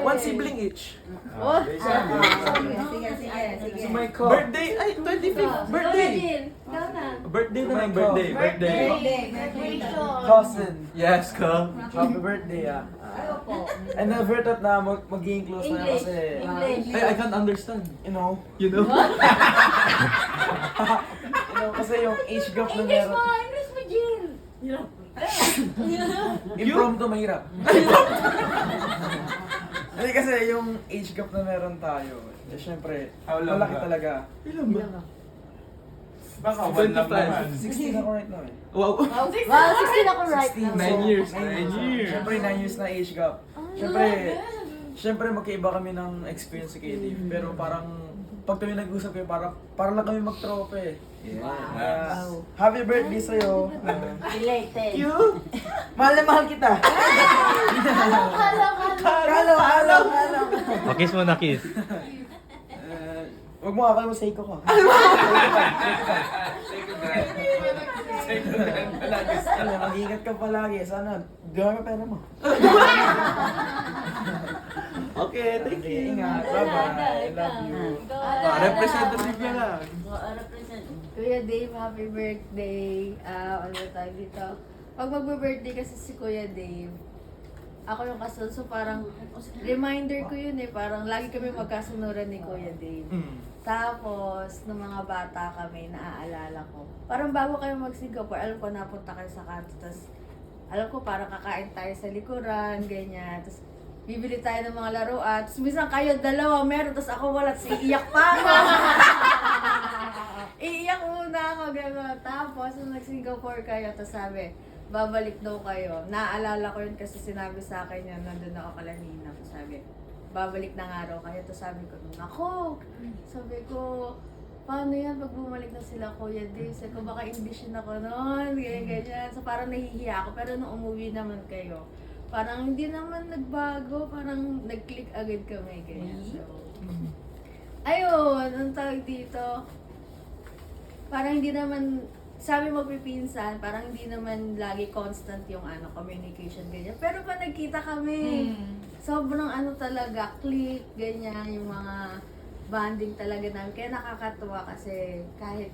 One sibling each. Sige. Birthday, ay, 25th birthday. Birthday na ng birthday. Cousin. Yes, ka. Happy birthday And never thought na magiging close na kasi, Ay, I can't understand. you know, You know? kasi yung age gap na meron. English mo, Jill! Impromptu mahirap. Hindi kasi yung age gap na meron tayo, syempre, malaki talaga. Ilan ba? Baka 1 lang naman. 16 ako right now Wow. Wow, 16 ako right now. 9 years. 9 years. Syempre 9 years na age gap. Syempre magkaiba kami ng experience sa Dave. Pero parang pag kami nag-usap kayo, parang lang kami mag-tropa eh. Kaya, happy birthday sa'yo. Related. Mahal na mahal kita. Kalo. Kiss mo na kiss. Huwag mo akala mo Seiko ko. Mag-ingat ka palagi. Sana, gawin mo pera mo. Okay, thank you. Ingat. Bye-bye. I love you. Representative na lang. Kuya Dave, happy birthday. Ano ba tayo dito? Pag mag-birthday kasi si Kuya Dave, ako yung kasunod. So parang reminder ko yun eh. Parang lagi kami magkasunuran ni Kuya Dave. Tapos, nung mga bata kami, naaalala ko. Parang bago kayo mag-Singapore, alam ko napunta kayo sa kanto. Tapos, alam ko parang kakain tayo sa likuran, ganyan. Tapos, bibili tayo ng mga laruan. Tapos, minsan kayo dalawa meron, tapos ako wala. Tapos, iiyak pa ako. Iiyak muna ako, gano'n. Tapos, nung nag-Singapore kayo, tapos sabi, babalik daw kayo. Naaalala ko yun kasi sinabi sa akin yun, nandun ako kalanina. Tapos sabi, babalik na nga raw kayo. Tapos sabi ko, sabi ko, paano yan pag bumalik na sila Kuya Dave? Sabi ko, baka indisyon ako noon, ganyan. So parang nahihiya ako. Pero nung umuwi naman kayo, parang hindi naman nagbago, parang nag-click agad kami, ganyan. So, ayun, ang tawag dito, parang hindi naman, sabi magpipinsan, parang hindi naman lagi constant yung communication, ganyan. Pero pag nagkita kami, sobrang talaga, click, ganyan, yung mga bonding talaga namin. Kaya nakakatuwa kasi kahit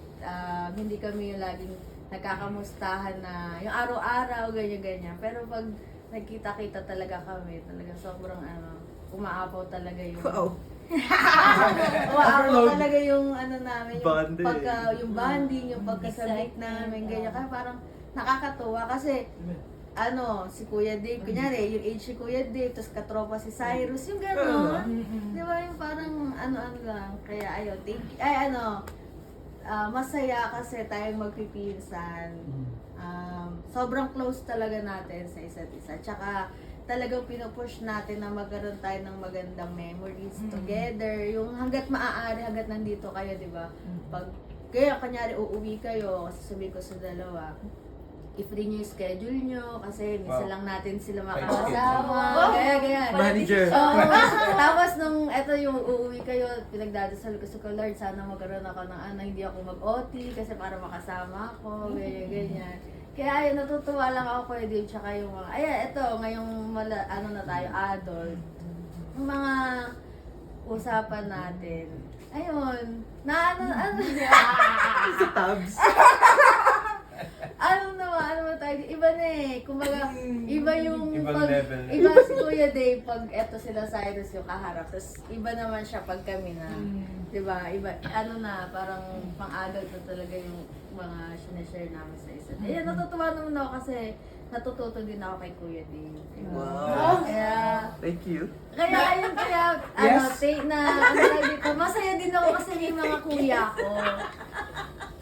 hindi kami yung laging nagkakamustahan na yung araw-araw, ganyan-ganyan. Pero pag nagkita-kita talaga kami, talaga sobrang umaapaw talaga yung... Wow. Umaapaw talaga yung namin, yung Bonding. yung bonding, yung pagkasabik namin, ganyan. Kaya parang nakakatuwa kasi si Kuya Dave, kunyari, yung age si Kuya Dave, tapos katropa si Cyrus, yung gano'n. Di ba, yung parang ano lang. Kaya ayun, masaya kasi tayong magpipinsan. Sobrang close talaga natin sa isa't isa. Tsaka talagang pinupush natin na magkaroon tayo ng magandang memories together. Yung hanggat maaari, hanggat nandito kayo, di ba? Pag kaya kanyari uuwi kayo, kasi sabi ko sa dalawa, i-free nyo yung schedule nyo kasi minsan lang natin sila makakasama. Kaya. Manager. Tapos nung eto yung uuwi kayo, pinagdadasal ko sa Lord, sana magkaroon ako ng hindi ako mag-OT kasi para makasama ako, ganyan. Kaya ayun, natutuwa lang ako Kuya Dave, tsaka yung mga, eto, ngayong na tayo, adult. Yung mga usapan natin. Ayun, Sa tabs. ano ba tayo, iba na eh. Kumbaga, iba yung Ibang level. iba si Kuya Dave pag eto sila Cyrus yung kaharap. Tapos iba naman siya pag kami na, di ba? Iba, parang pang-adult na talaga yung mga sinashare namin sa isa. Ayan, natutuwa naman ako kasi natututo din ako kay Kuya Dave. Wow. Kaya, Thank you. ayun, masaya din ako kasi may mga kuya ko.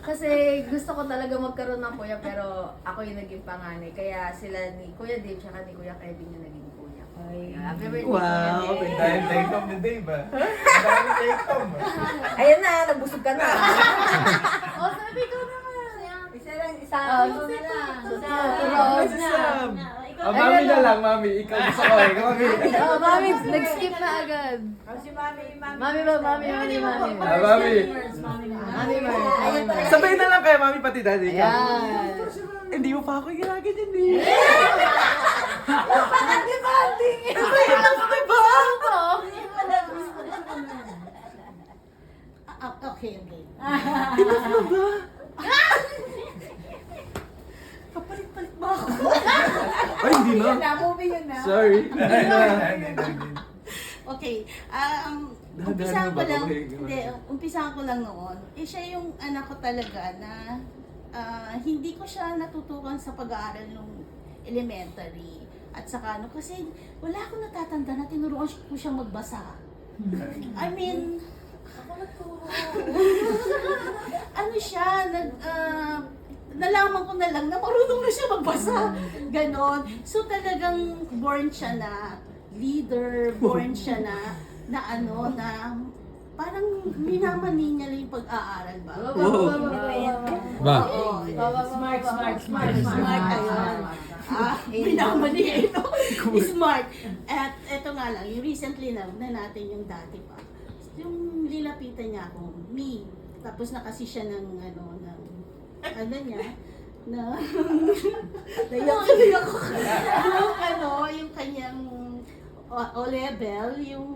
Kasi gusto ko talaga magkaroon ng kuya pero ako yung naging panganay. Kaya sila ni Kuya Dave tsaka ni Kuya Kevin yung naging kuya ko. Happy birthday, Wow, Kuya Dave. Dahil take-home ni Dave Ang dami take-home Ayan na, nabusog ka na. Sabi ko naman. Isa lang, isa. Susi na. Rose na. Mami na lang, mami. Ikaw gusto ko eh. Mami. Mami, nag-skip na agad. Si Mami. Mami. Mami. Sabay Sabay na lang kayo, mami, pati daddy. Ayan. Hindi mo pa ako ginaganyan eh. Bakit di banding? Ay, hindi na. Movie yun na. Sorry. Hindi na. Okay, Dahan-dahan umpisahan mo ko ba? lang, Okay, hindi, umpisahan ko lang noon. Siya yung anak ko talaga na hindi ko siya natutukan sa pag-aaral nung elementary. At saka kasi wala akong natatanda na tinuruan ko siyang magbasa. I mean, ano siya, nalaman ko na lang na marunong na siya magbasa. Ganon. So talagang born siya na leader, born siya na parang minamani niya lang yung pag-aaral ba? Ba? Oo. Smart. Smart, ayun. Minamani eh, no? Smart. At eto nga lang, yung recently na natin yung dati pa. Yung lilapitan niya ako, me. Tapos nakasi siya ng niya, na nayak ako. Yung kanyang O-level, yung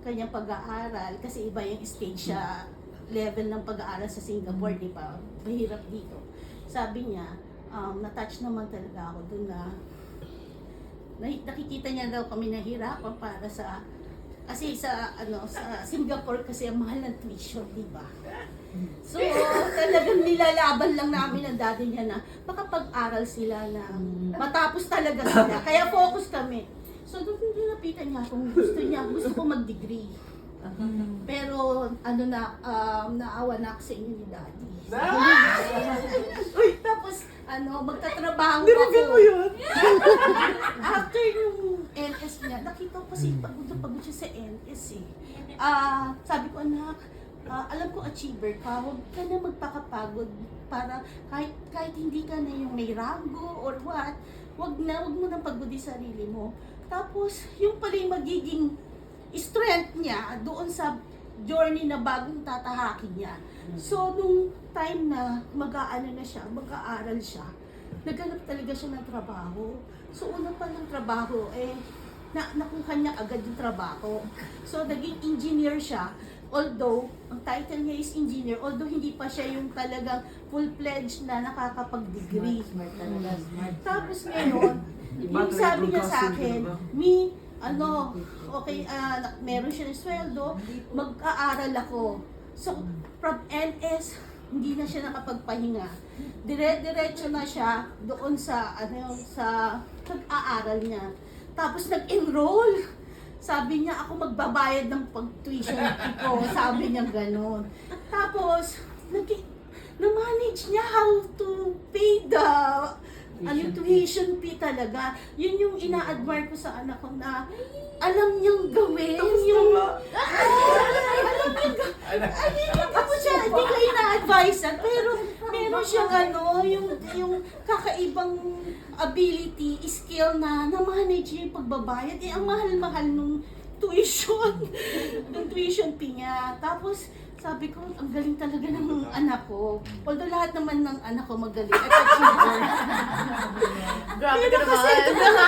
kanyang pag-aaral, kasi iba yung stage siya, level ng pag-aaral sa Singapore, di ba? Mahirap dito. Sabi niya, na-touch naman talaga ako dun na nakikita niya daw kami nahirapan para kasi sa Singapore kasi ang mahal ng tuition, di ba? So, talagang nilalaban lang namin ang daddy niya na makapag-aral sila na matapos talaga sila. Kaya focus kami. So, doon nilapitan niya kung gusto ko mag-degree. Pero, naawa na ako sa inyo ni daddy. Uy, tapos, magtatrabaho ako. After yung NS niya, nakita ko kasi pagod na pagod siya sa NS eh. Sabi ko, anak, alam ko achiever ka, huwag ka na magpakapagod para kahit hindi ka na yung may rango or what, huwag mo nang pagodi sarili mo. Tapos, yung pala yung magiging strength niya doon sa journey na bagong tatahakin niya. So, nung time na mag-aaral siya, naghanap talaga siya ng trabaho. So, una pa ng trabaho, nakuha niya agad yung trabaho. So, naging engineer siya. Although, ang title niya is engineer, although hindi pa siya yung talagang full-fledged na nakakapag-degree. Tapos ngayon, yung sabi niya sa akin, meron siya ng sweldo, mag-aaral ako. So, from NS, hindi na siya nakapagpahinga. Dire-diretso na siya doon sa pag-aaral niya. Tapos nag-enroll. Sabi niya, ako magbabayad ng pag-tuition ko. Sabi niya gano'n. Tapos, na-manage niya how to pay the tuition fee talaga. Yun yung ina-admire ko sa anak ko na alam niyang gawin. Hindi ko ina-advise pero meron siyang yung kakaibang ability, skill na manage niya yung pagbabayad. Ang mahal-mahal nung tuition fee niya. Tapos, sabi ko, ang galing talaga ng anak ko. Although lahat naman ng anak ko magaling at achiever. Grabe ka Kasi, naman.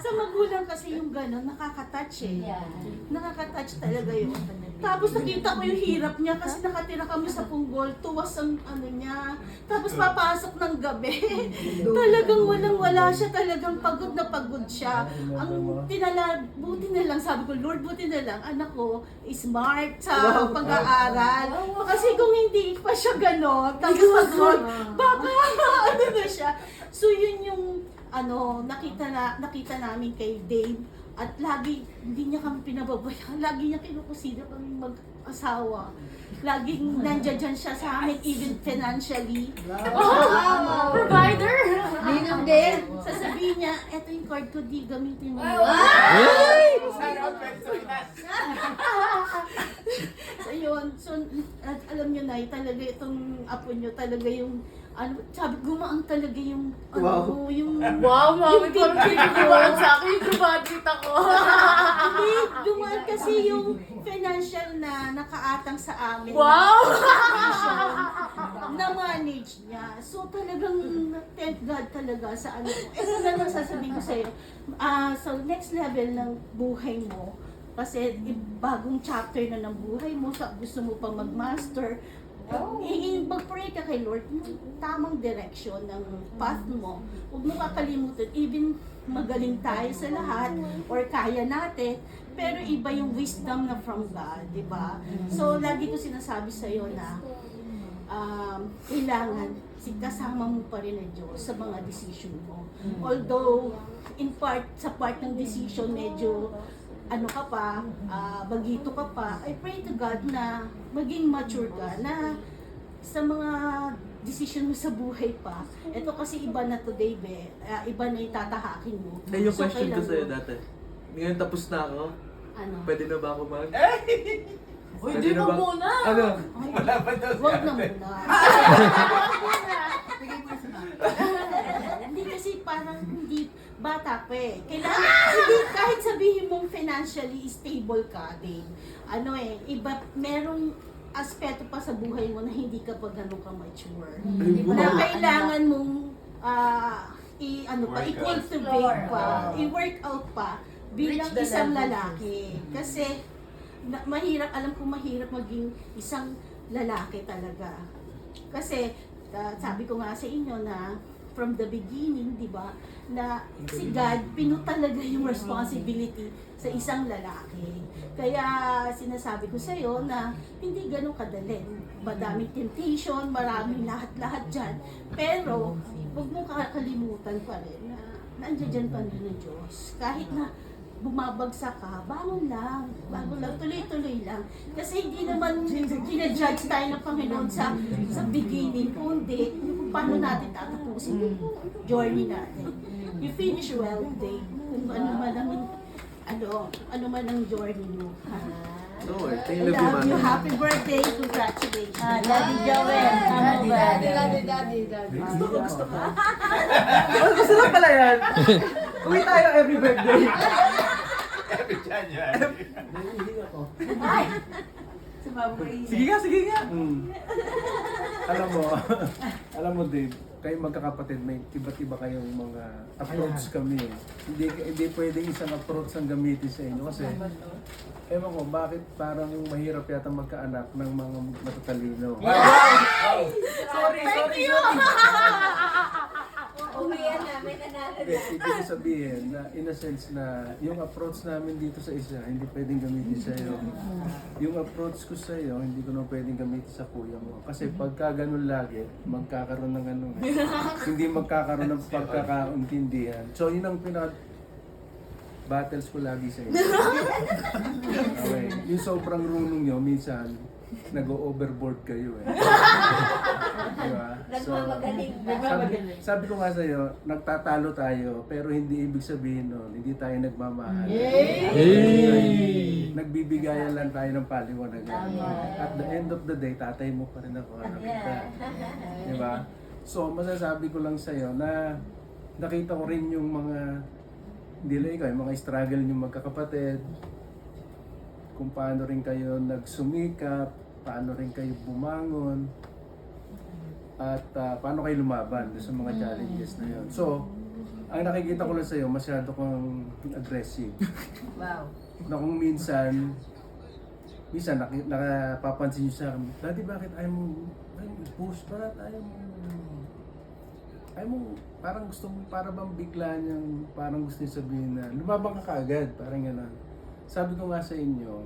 sa magulang kasi yung gano'n, nakaka-touch eh. Yeah. Nakaka-touch talaga yun. Tapos nakita ko yung hirap niya kasi nakatira kami sa Punggol, tuwas ang niya. Tapos papasok ng gabi. Talagang walang-wala siya, talagang pagod na pagod siya. Buti na lang, sabi ko, Lord, buti na lang, anak ko is smart sa pag-aaral. Kasi kung hindi pa siya gano'n, tapos pagod, baka na siya. So yun yung nakita namin kay Dave. At lagi, hindi niya kami pinababayaan. Lagi niya kinukusina kami mag-asawa. Laging nandiyan siya sa amin, even financially. Provider! Ninong din. Sasabihin niya, eto yung card ko, di gamitin mo. So yun, alam niyo na, talaga itong apo niyo, talaga yung sabi, gumaang talaga yung, Wow, mami, parang pinagawa sa akin yung budget ako. Hindi, gumaan kasi yung financial na nakaatang sa amin. Wow! Na-manage niya. So talagang thank God talaga sa ito na lang sasabihin ko sa'yo. So next level ng buhay mo, kasi bagong chapter na ng buhay mo, gusto mo pa mag-master, mag-pray ka kay Lord yung tamang direction ng path mo. Huwag mo kakalimutan, even magaling tayo sa lahat or kaya natin, pero iba yung wisdom na from God, di ba? So, lagi ko sinasabi sa iyo na kailangan kasama mo pa rin ang Diyos sa mga decision mo. Although, in part, sa part ng decision, medyo ano ka pa, bagito ka pa, I pray to God na maging mature ka, na sa mga decision mo sa buhay pa. Ito kasi iba na today, be. Iba na itatahakin mo. Eh, yung So, question ko kailangan- sa'yo dati. Ngayon tapos na ako. Ano? Pwede na ba ako mag... Uy, Pwede di na mo ba- muna! Ano? Wala pa daw si Huwag na ate. muna. Bigay mo sa mama. Hindi kasi parang hindi bata pa eh. Kailangan, hindi, kahit sabihin mong financially stable ka, Dave, ano eh, iba, merong aspeto pa sa buhay mo na hindi ka pa ganun ka mature. Ay, Na wow. kailangan mong Work i-cultivate out. pa, i-work out pa bilang Reach the isang level. lalaki. Kasi mahirap, alam ko mahirap maging isang lalaki talaga. Kasi sabi ko nga sa inyo na from the beginning, di ba, na si God pinutalaga yung responsibility sa isang lalaki. Kaya sinasabi ko sa iyo na hindi ganun kadali. Madaming temptation, maraming lahat-lahat dyan. Pero, huwag mo kakalimutan pa rin na nandiyan dyan pa rin ng Diyos. Kahit na bumabagsak ka, bangon lang, tuloy-tuloy lang. Kasi hindi naman ginajudge tayo ng Panginoon sa beginning, kundi kung paano natin tatapusin yung journey natin. You finish well, Dave. Kung ano man ang journey mo. No, I I love you, love you. mami. Happy birthday. Congratulations. Daddy Joel. Daddy. Gusto lang pala yan. Uwi tayo every birthday. Every January. Sumama ko Sige nga. Alam mo Dave, kayo magkakapatid, may iba't iba kayong mga approach kami. Hindi pwedeng isang approach ang gamitin sa inyo kasi ewan ko, bakit parang mahirap yata magkaanak ng mga matatalino. Sorry. Uwian namin na Hindi, ibig sabihin na in a sense na yung approach namin dito sa isa, hindi pwedeng gamitin sa iyo. Yung approach ko sa iyo, hindi ko na pwedeng gamitin sa kuya mo. Kasi pagka ganun lagi, magkakaroon ng ano, hindi magkakaroon ng pagkakauntindihan. So yun ang battles ko lagi sa inyo. Okay. Yung sobrang runong nyo, minsan, nag-overboard kayo eh. Diba? So, sabi ko nga sa'yo, nagtatalo tayo, pero hindi ibig sabihin nun, hindi tayo nagmamahal. Nagbibigayan lang tayo ng paliwanagan. At the end of the day, tatay mo pa rin ako, anak kita. Diba? So, masasabi ko lang sa'yo na nakita ko rin yung mga, hindi lang ikaw, yung mga struggle nyo magkakapatid, kung paano rin kayo nagsumikap, paano rin kayo bumangon, at paano kayo lumaban sa mga challenges na yun. So, ang nakikita ko lang sa'yo, masyado kang aggressive. Wow. Na kung minsan nakapapansin nyo sa akin, Daddy, bakit ayaw mo push? Bakit ayaw mo, parang gusto mo, para bang bigla niyang, parang gusto niya sabihin na, lumabang ka kaagad, parang gano'n. Sabi ko nga sa inyo,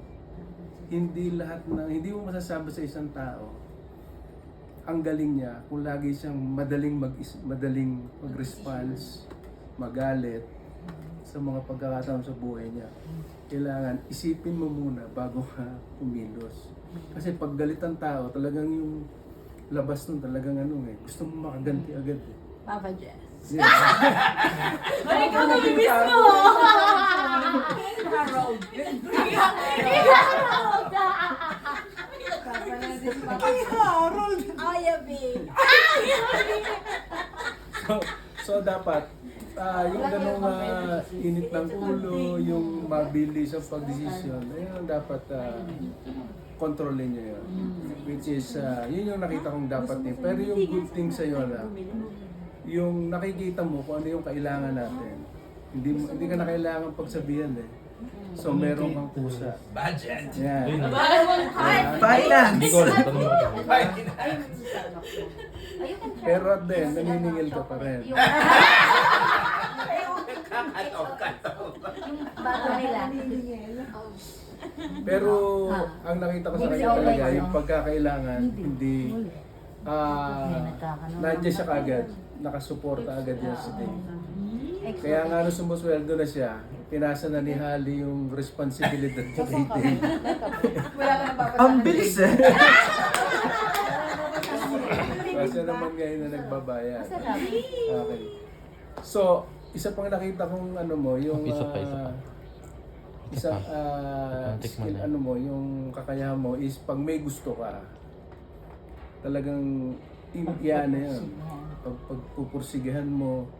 hindi mo masasabi sa isang tao ang galing niya kung lagi siyang madaling mag-response, magalit sa mga pagkakataon sa buhay niya. Kailangan isipin mo muna bago ka kumilos. Kasi pag galit ang tao, talagang yung labas nun talagang gusto mo makaganti agad eh. Papa Jess. Yeah. Ay, ikaw na bibis mo! Harold. Ayabi. So dapat yung ganong init ng ulo, yung mabilis ang pagdesisyon, ayun ang dapat kontrolin nyo yun. Which is, yun yung nakita kong dapat eh. Pero yung good thing sa'yo na, yung nakikita mo kung ano yung kailangan natin, hindi ka na kailangan pagsabihan eh. So meron kang pusa. Budget. Yan. Fine na! Pero at the end, naniningil ka pa rin. Cut off. Bago nila. Pero ang nakita ko sa kanya talaga, yung pagkakailangan, hindi nandiyan siya kagad, nakasuporta agad yan si Dave. Kaya nga nung sumusweldo na siya, pinasa na ni Holly yung responsibilidad niya kay Dave. Ang bilis eh! Kasi naman ngayon na nagbabayad. Okay. So, isa pang nakita kong ano mo, yung skill, ano mo, yung kakayahan mo is pag may gusto ka, talagang yan na yun. Pagpupursigahan mo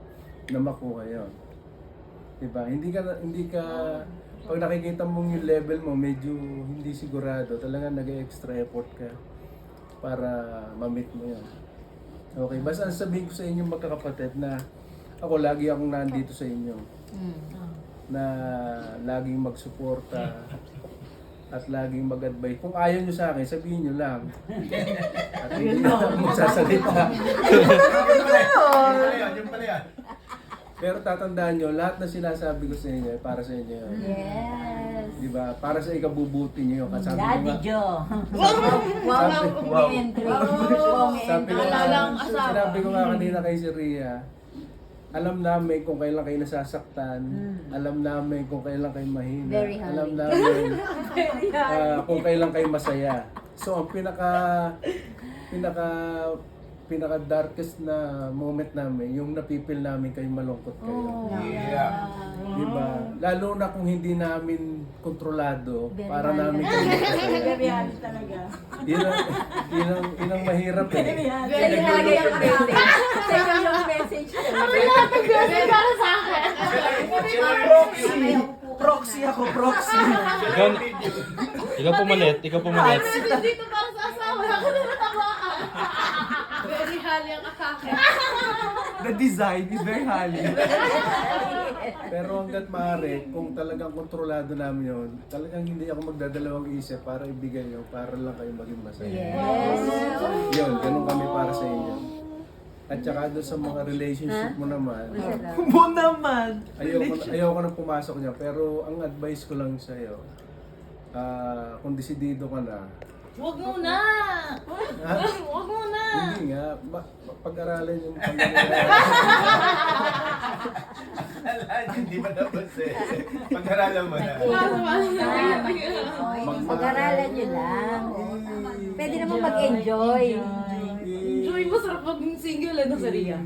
na makuha yun. Diba? Hindi ka, pag nakikita mong yung level mo, medyo hindi sigurado, talagang nag-extra effort ka para ma-meet mo yun. Okay, basta ang sabihin ko sa inyo magkakapatid na ako lagi akong nandito sa inyo. Na laging magsuporta at laging mag-advise. Kung ayaw nyo sa akin, sabihin nyo lang. At hindi na ako magsasalita. Yung pala yan. Pero tatandaan nyo, lahat na sinasabi ko sa inyo ay para sa inyo. Yes. Diba? Para sa ikabubuti nyo. Kasabi ko Daddy nga, Joe. Wow, entry. Wow, sabi ko entry. nga, sinabi ko nga kanina kay si Rhea, alam namin kung kailan kayo nasasaktan, alam namin kung kailan kayo mahina, Very hungry. alam namin kung kailan kayo masaya. So ang pinaka darkest na moment namin, yung napipil namin kayo malungkot kayo. Yeah. Diba? Lalo na kung hindi namin kontrolado, Very para hungry. namin kayo masaya. Reality talaga. Yun ang mahirap eh. Sa'yo lagi yung message. Sa'yo yung message. Para sa akin. Proxy ako, proxy! Ikaw pumalit. Dito para sa asawa. Ako na natawakan. Very hali ang atake. The design is very hali. Pero hanggat maaari, kung talagang kontrolado namin yun, talagang hindi ako magdadalawang isip para ibigay yun, para lang kayo maging masaya. Yes. Yun, ganun kami para sa inyo. At saka doon sa mga relationship mo naman, Mo naman! ayoko na pumasok niya, pero ang advice ko lang sa'yo, kung desidido ka na, Huwag muna! ha? Huwag muna! Hindi nga, pag-aralan yung pag-aralan. Hindi pa tapos eh. Pag-aralan mo na. Pag-aralan nyo lang. Pwede naman mag-enjoy. Enjoy mo sa Maging single, ano sa Ria?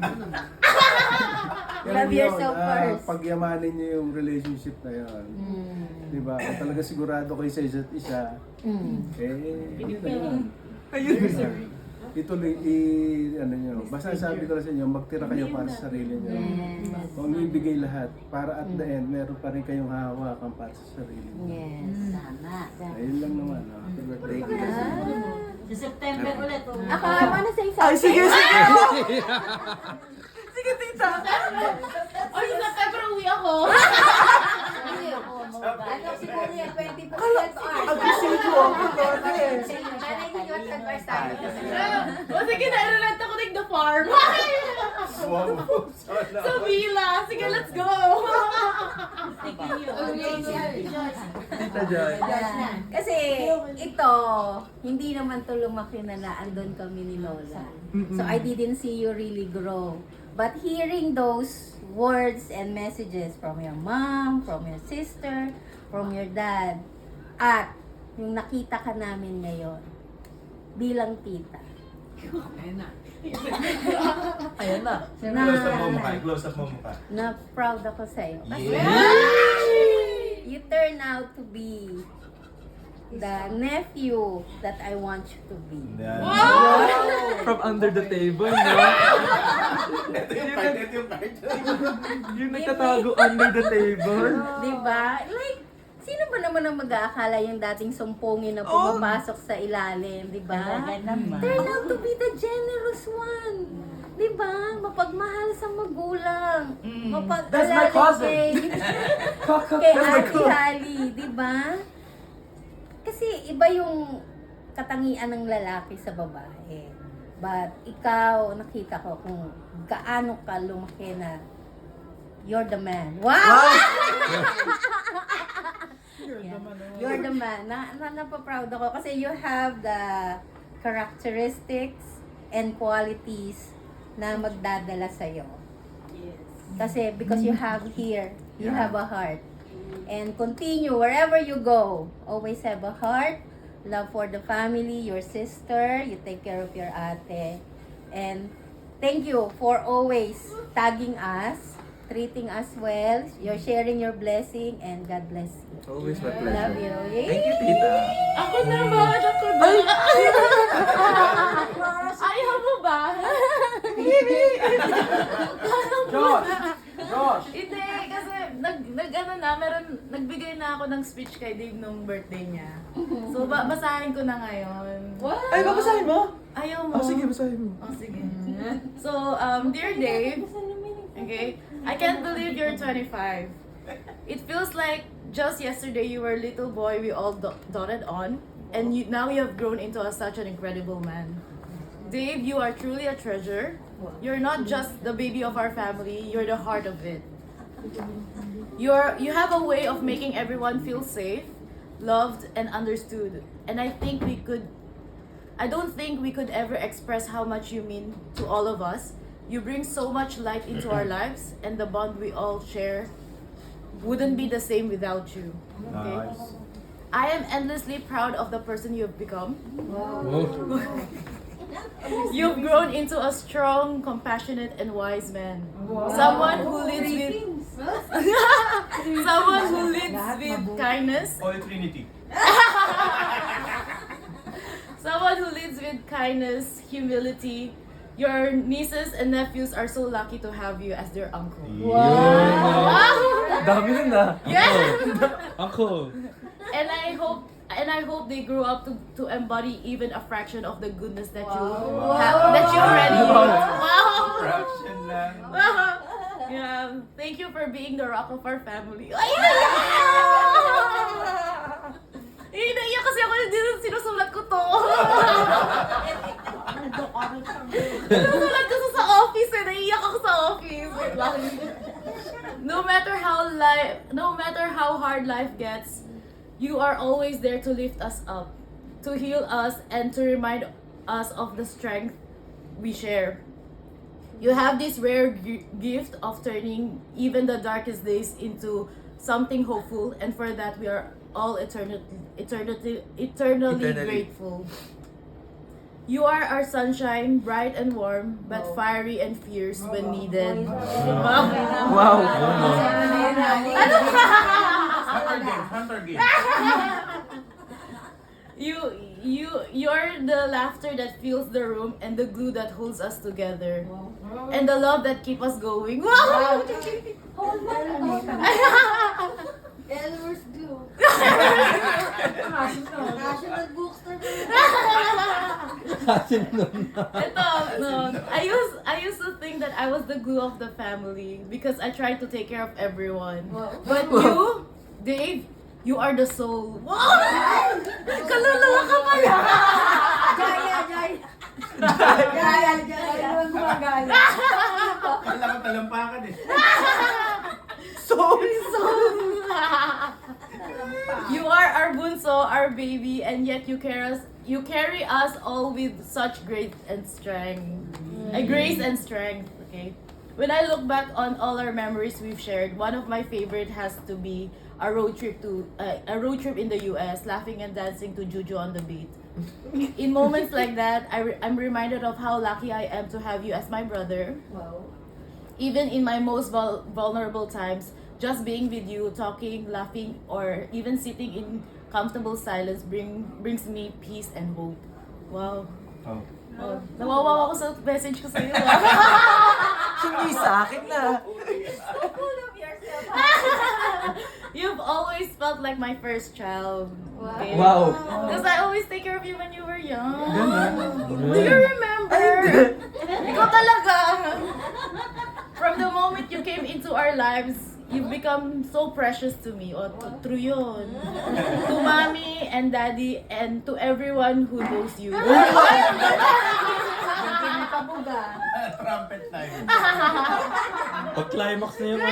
Love yourself first. Pagyamanin niyo yung relationship na yun. Diba? Kung talaga sigurado kayo sa isa't isa, yun na yun. Diba? Ituloy, ano nyo. Basta sabi ko lang sa inyo, magtira kayo para sa sarili nyo. Kung ibigay lahat, para at the end, meron pa rin kayong hahawakan para sa sarili nyo. Yes. Ayun lang naman. Happy birthday. Sa September ulit. Ako, I wanna say Ay, something. sige! Sige, tita! Ay, sa September uwi ako! Ano si Kuya, 24 hours. Agising ko ako, Lourdes. Nanay ninyo at advice tayo. O sige, nairelent ako ng The Farm. Wow. Sa villa. Sige, let's go! Tita Joy. Kasi ito, hindi naman to lumaki na andun kami ni Lola. So I didn't see you really grow. But hearing those words and messages from your mom, from your sister, from your dad, at yung nakita ka namin ngayon bilang tita. Ayan na. Close up mo mukha. Close up mo mukha. Na proud ako sa'yo. Kasi you turn out to be the nephew that I want you to be. From under the table, no? Ito yung part. Yung nagtatago under the table. Diba? Like, sino ba naman ang mag-aakala yung dating sumpongin na pumapasok sa ilalim, diba? Turn out to be the generous one. Diba? Mapagmahal sa magulang. That's my cousin. kay Ate Hali, di ba? Kasi iba yung katangian ng lalaki sa babae. But ikaw, nakita ko kung gaano ka lumaki na you're the man. Wow! You're the man. Napaproud ako kasi you have the characteristics and qualities na magdadala sa'yo. Kasi because you have here, you have a heart. And continue wherever you go. Always have a heart, love for the family, your sister, you take care of your ate. And thank you for always tagging us, treating us well, you're sharing your blessing, and God bless you. Always my Love pleasure. you. Thank you, tita. Ako naman, ako na. Ayaw mo ba? Josh! Hindi, kasi nagbigay na ako ng speech kay Dave nung birthday niya. So, basahin ko na ngayon. Ay, babasahin mo? Ayaw mo? Oh, sige, basahin mo. Oh, sige. So, dear Dave, okay, I can't believe you're 25. It feels like just yesterday you were a little boy we all doted on, and now you have grown into such an incredible man. Dave, you are truly a treasure. You're not just the baby of our family, you're the heart of it. You have a way of making everyone feel safe, loved, and understood. And I don't think we could ever express how much you mean to all of us. You bring so much light into our lives, and the bond we all share wouldn't be the same without you. Okay? Nice. I am endlessly proud of the person you have become. You've grown into a strong, compassionate, and wise man. Someone who leads with kindness. Holy Trinity. Someone who leads with kindness, humility. Your nieces and nephews are so lucky to have you as their uncle. Dami nun ah. Yeah. Uncle. And I hope they grow up to embody even a fraction of the goodness that you already Wow. Fraction lang. Yeah. Thank you for being the rock of our family. Naiiyak kasi ako dito sinusulat ko to. Sinusulat ko sa office eh. Naiiyak ako sa office. Wait lang. No matter how hard life gets, you are always there to lift us up, to heal us, and to remind us of the strength we share. You have this rare gift of turning even the darkest days into something hopeful, and for that we are all eternally grateful. You are our sunshine, bright and warm, but fiery and fierce when needed. Wow! Hunter Games. You're the laughter that fills the room and the glue that holds us together. And the love that keeps us going. Wow! Elmer's glue. National bookstore. Ito, no. I used to think that I was the glue of the family because I tried to take care of everyone. But you, Dave, you are the soul. Wow! Kaluluwa ka pala! Jaya. Kala ko talampakan eh. You are our bunso, our baby, and yet you carry us all with such grace and strength. Grace and strength, okay? When I look back on all our memories we've shared, one of my favorite has to be a road trip in the US, laughing and dancing to Juju on the beat. In moments like that, I'm reminded of how lucky I am to have you as my brother. Wow. Even in my most vulnerable times, just being with you, talking, laughing, or even sitting in comfortable silence brings me peace and hope. Wow. Oh. Oh, nawawawa ako sa message ko sa'yo. Hindi sa akin na. Full of yourself. You've always felt like my first child. Okay? Wow. Because I always take care of you when you were young. Ganun. Do you remember? Ikaw talaga. From the moment you came into our lives, You've become so precious to me. O, true yun. To mommy and daddy and to everyone who knows you. Trumpet time. Pag-climax na yung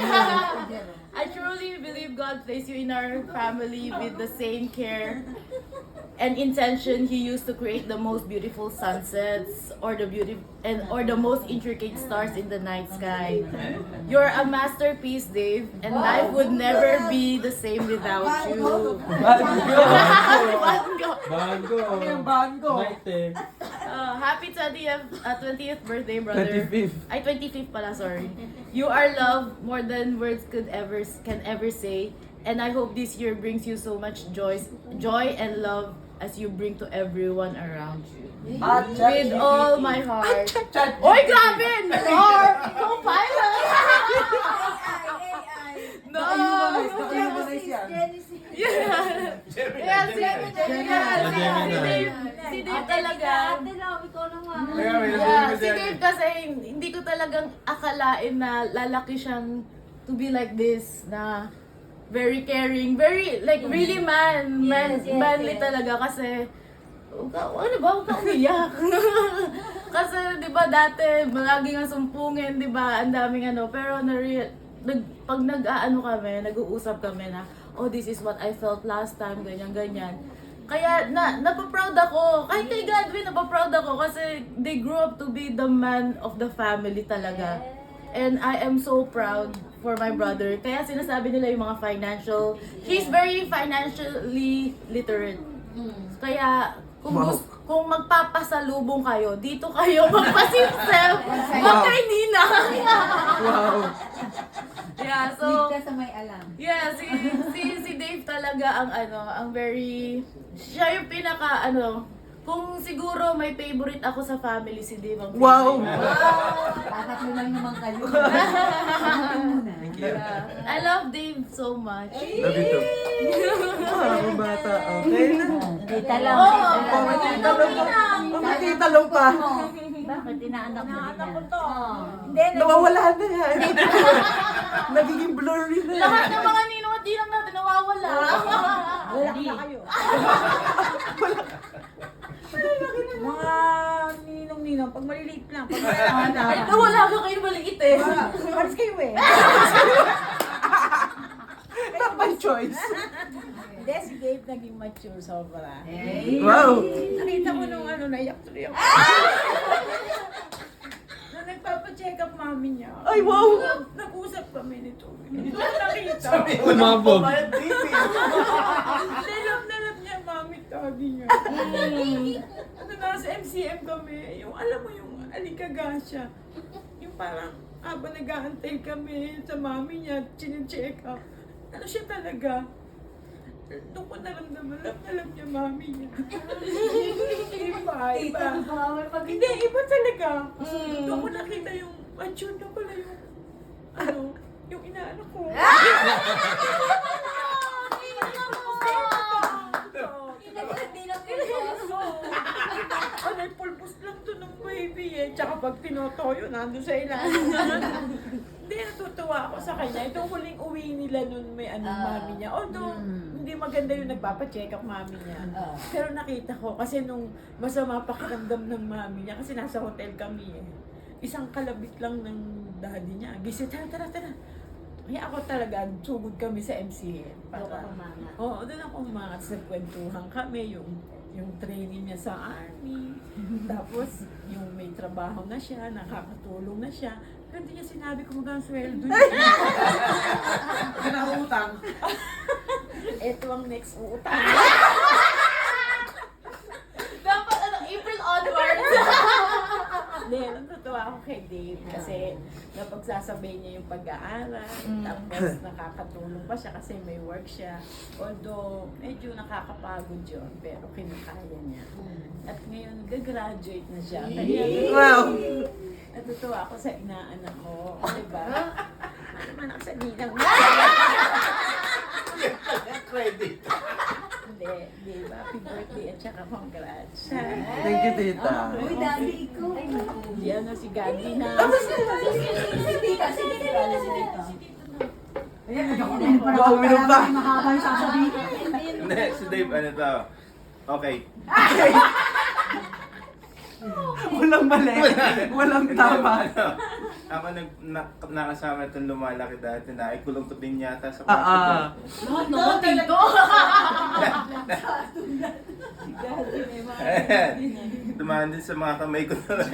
I truly believe God placed you in our family with the same care and intention He used to create the most beautiful sunsets or the most intricate stars in the night sky. You're a masterpiece, Dave, and life would never be the same without you. Bago. Ano yung bago? Night eh. Happy 20th birthday, brother. 25th. Ay, 25th pala, sorry. You are loved more than words can ever say. And I hope this year brings you so much joy and love as you bring to everyone around you. With all my heart. Oy, grabe! Lord! Co-pilot! No! Genesis. Yeah. Yeah, si Dave. Si Dave talaga. Ate Lau, ikaw naman. Yeah, si Dave kasi hindi ko talagang akalain na lalaki siyang to be like this, na very caring, very like really manly talaga kasi ano ba, huwag ka umiyak. Kasi di ba dati malagi nga sumpungin, di ba, ang daming ano, pero pag nag-uusap kami na, oh, this is what I felt last time, ganyan. Kaya napaproud ako, kahit kay Godwin napaproud ako kasi they grew up to be the man of the family talaga. And I am so proud for my brother. Kaya sinasabi nila yung mga he's very financially literate. Kaya kung magpapasalubong kayo, dito kayo magpa-simsel, wag kay Nina. Wow. Yeah, so Ka sa may alam. yeah, si Dave talaga ang very, siya yung pinaka kung siguro may favorite ako sa family, si Dave ang favorite. Wow! Bakit mo lang naman kayo? Yeah. I love Dave so much. Love you too. Ang bata. Okay na. Tita lang. Makikita lang pa. Bakit inaanak mo din yan? Nawawala na yan. Nagiging blurry na. Lahat ng mga ninong at dinang natin nawawala. Wala na kayo. Mga ninong-ninong, pag maliliit lang, pag Ay, nawala ka kayo maliit eh. Paris kayo eh. Not my choice. Hindi, si Gabe naging mature sobra. Wow. Nakita mo nung naiyak tuloy ako. Nung nagpapacheck up mami niya. Ay, wow. Nag-usap kami nito. Hindi ko nakita. Umabog. Nalap niya mami, sabi niya. Nasa MCM kami, yung alam mo yung alikagasya. Yung parang habang nag-aantay kami sa mami niya, chine-check up. Ano siya talaga? Doon ko naramdaman, alam niya mami niya. Iba. Hindi, iba talaga. Doon ko nakita yung mature na pala yung yung inaanak ko. Ay, pulpos lang to ng baby eh. Tsaka pag tinotoyo, nandun sa ilalim. Hindi, natutuwa ako sa kanya. Itong huling uwi nila nun may mami niya. Although, hindi maganda yung nagpapacheck up mami niya. Pero nakita ko, kasi nung masama pakiramdam ng mami niya, kasi nasa hotel kami eh. Isang kalabit lang ng daddy niya. Gising, tara. Kaya ako talaga, sugod kami sa MCN. Oo, doon ako umangat sa kwentuhan kami, yung training niya sa army. Tapos, yung may trabaho na siya, nakakatulong na siya. Pero hindi niya sinabi kung magkano sweldo niya. Pinautang. Ito ang next utang. Dapat April onwards. Hindi, natutuwa ako kay Dave kasi napagsasabay niya yung pag-aaral, tapos nakakatulong pa siya kasi may work siya. Although, medyo nakakapagod yun, pero kinakaya niya. At ngayon, gagraduate na siya. Kaya, Wow. natutuwa ako sa inaanak ko. Diba? Ano man ako sa ginang mo? Credit. Hindi, diba? Happy birthday at saka congrats. Thank you, tita. Uy, daddy, ikaw. Di si Gabby na. Si tita. Wow, uminom pa. Mahaba yung sasabihin. Hindi, si Dave, ano to? Okay. Walang mali. Walang tama. Ako nakasama itong lumalaki dati na ay kulong to din yata sa Ah, Lahat naman, tito. Dumaan din sa mga kamay ko na rin.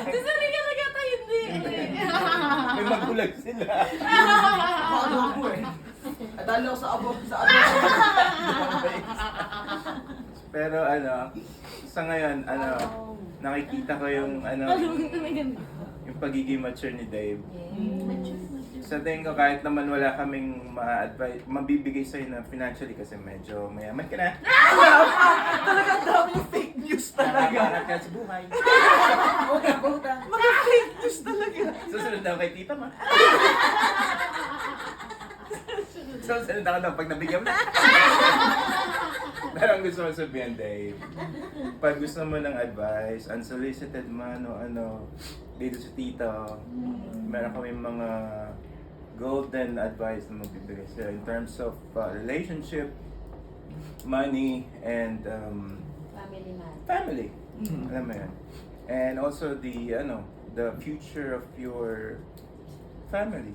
Kasi rin ka nagkata hindi. May magulag sila. Ano ko eh. Atalo ko sa abo. Pero sa ngayon, nakikita ko yung yung pagiging mature ni Dave. Sa tingin ko kahit naman wala kaming mabibigay sa'yo na financially kasi medyo mayaman ka na. Talaga ang dami yung fake news talaga. Nakakarap ka sa buhay. Mga fake news talaga. Susunod na ako kay tita ma. Susunod ako na pag nabigyan mo na. Pero ang gusto ko sabihin, Dave, pag gusto mo ng advice, unsolicited man o dito sa tito, meron kami mga golden advice na magbibigay sa'yo in terms of relationship, money, and Family man. family. Alam mo yan. And also the future of your family.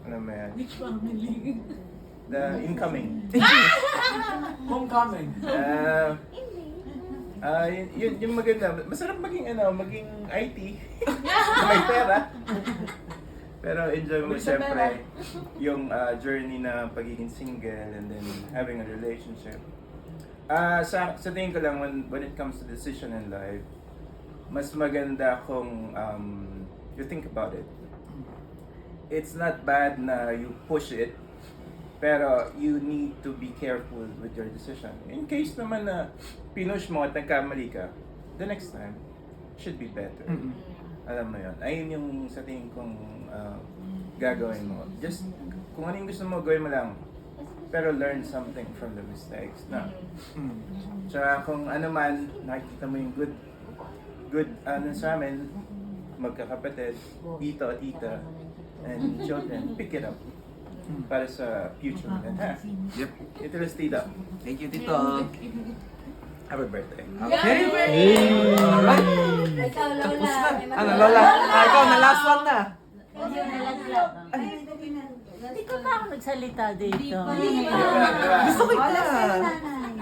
Alam mo yan. Which family? The incoming. Homecoming. Yung maganda. Masarap maging IT. May pera. Pero enjoy mo siyempre yung journey na pagiging single and then having a relationship. Sa tingin ko lang, when it comes to decision in life, mas maganda kung you think about it. It's not bad na you push it, pero you need to be careful with your decision. In case naman na pinush mo at nagkamali ka, the next time should be better. Alam mo yun. Ayun yung sa tingin kong gagawin mo. Just kung ano yung gusto mo, gawin mo lang. Pero learn something from the mistakes na. Tsaka kung ano man, nakikita mo yung good sa amin, magkakapatid, tito at tita, and children, pick it up. Para sa future natin, ha? Yep. Ito lang, tita. Thank you, Tito. Happy birthday. Okay. Alright. Ikaw, Lola. Tapos na. may Ano, mag- Lola? Ikaw na, last one na. Hindi ko pa ako nagsalita dito. Gusto kita.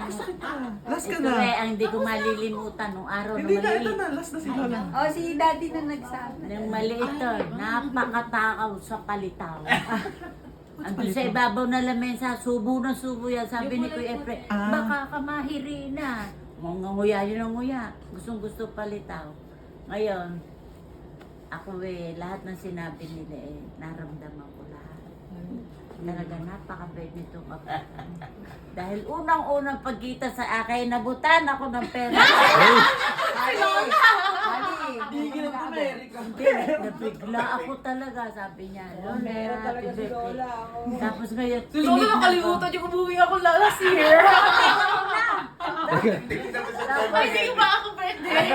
Gusto kita. Last ka Ito na. ang hindi ko malilimutan nung araw na Hindi na, ito maliit. na. Last na si Lola. Oh, si Daddy na nagsabi. Nung maliit to, napakatakaw sa palitaw. Andun sa ibabaw na lamesa, subo na subo yan. Sabi ni Kuya Efre, baka ka mahirina. Nguya yun ang nguya. Gustong gusto palitaw. Ngayon, ako lahat ng sinabi nila naramdaman ko lahat. Talaga napakabait nito kapag. Dahil unang-unang pagkita sa akin, nabutan ako ng pera. Hindi ginag America. Hindi, nabigla ako talaga, sabi niya. Lola, happy birthday. Tapos ngayon, Si Lola nakalimutan yung umuwi ako last year. Ay, hindi ba ako birthday?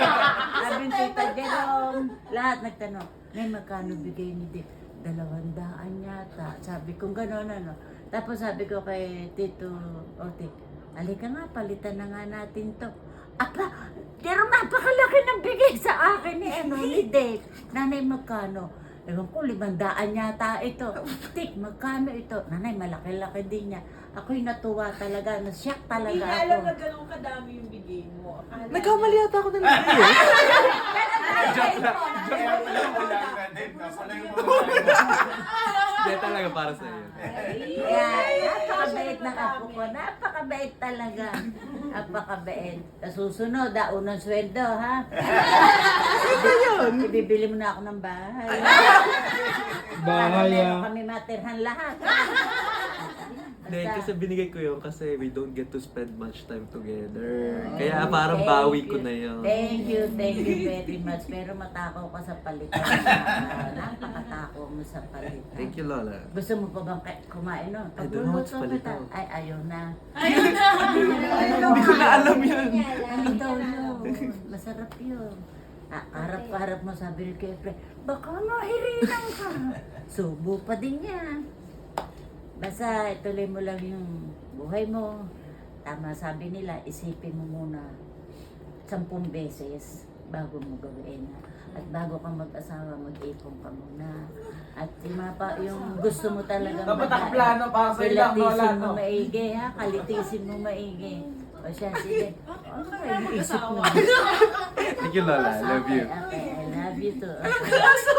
Sabi ni Tita Jerome, lahat nagtanong, may magkano bigay ni Dick? 200 yata. Sabi ko gano'n Tapos sabi ko kay Tito Otik, halika nga, palitan na nga natin to. Apa, pero napakalaki ng bigay sa akin ni Dave. Nanay, magkano? Ewan ko, 500 yata ito. Tik, magkano ito? Nanay, malaki-laki din niya. Ako'y natuwa talaga, nasyak talaga Hindi niya alam na ako. ganun kadami yung bigay mo. Akala Nagkamali yata ako ng laki eh. Kaya pala wala ka din. Wala yung mga Hindi talaga para sa iyo. Kaya, napakabait ng apo ko. Napakabait talaga. Napakabait. Sa susunod, unang sweldo, ha? Ibibili mo na ako ng bahay. Para meron kami matirhan lahat. Hindi, Basta- kasi binigay ko yun kasi we don't get to spend much time together. Kaya parang bawi ko na yun. Thank you very much. Pero matakaw ka sa palitan. Napakatakaw mo sa palitan. Thank you, Lola. Gusto mo pa bang kumain nun? I don't know what's Pagluluto palitaw. kita. Ay, ayaw na. Hindi ko na alam yun. Ano daw yun? Masarap yun. Harap-harap mo sabi ni kay Efre, baka mahirinan ka. Subo pa din yan. Basta ituloy mo lang yung buhay mo. Tama sabi nila, isipin mo muna 10 beses bago mo gawin. At bago ka mag-asawa, mag-ipon ka muna. At yung gusto mo talaga Dapat nakaplano para sa ilang kilatisin wala, mo no? maigi, ha? Kalitisin mo maigi. O siya, sige. Okay, isip mo. Thank you, Lola. Love you. Okay, I love you too. So,